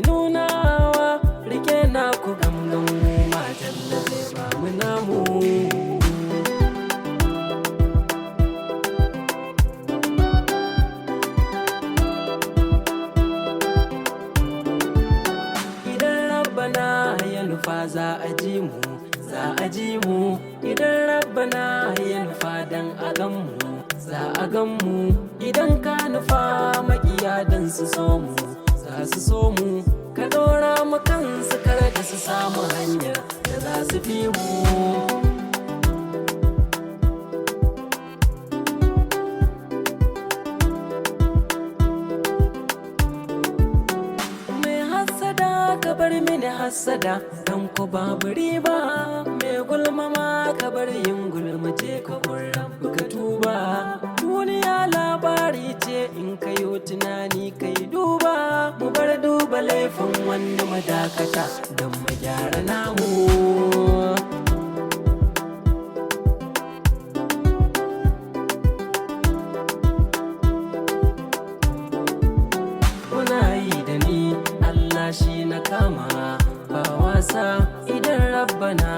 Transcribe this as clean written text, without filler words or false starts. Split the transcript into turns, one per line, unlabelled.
nunawa rike na ku gamgan mu matan da zai ba mu namu. Ya nufa za a ji mu, za a ji mu. Idan rabbana ya nufa dan a gan mu, za a gan mu. Idan ka nufa makiya dan su so mu, za su so mu. Ka ɗora mu kansu kar da su samu hanyar da za su fi mu. Ka bar mini hassada dan ko babu riba, mai gulma ma ka bar yin gulma je ka kurra ka tuba. Duniya labari ce in kayo tunani kai duba, mu bar duba laifin wanda madakata don mu gyara namu. Kuna yi da ni Allah shi na kama ba wasa, idan rabbana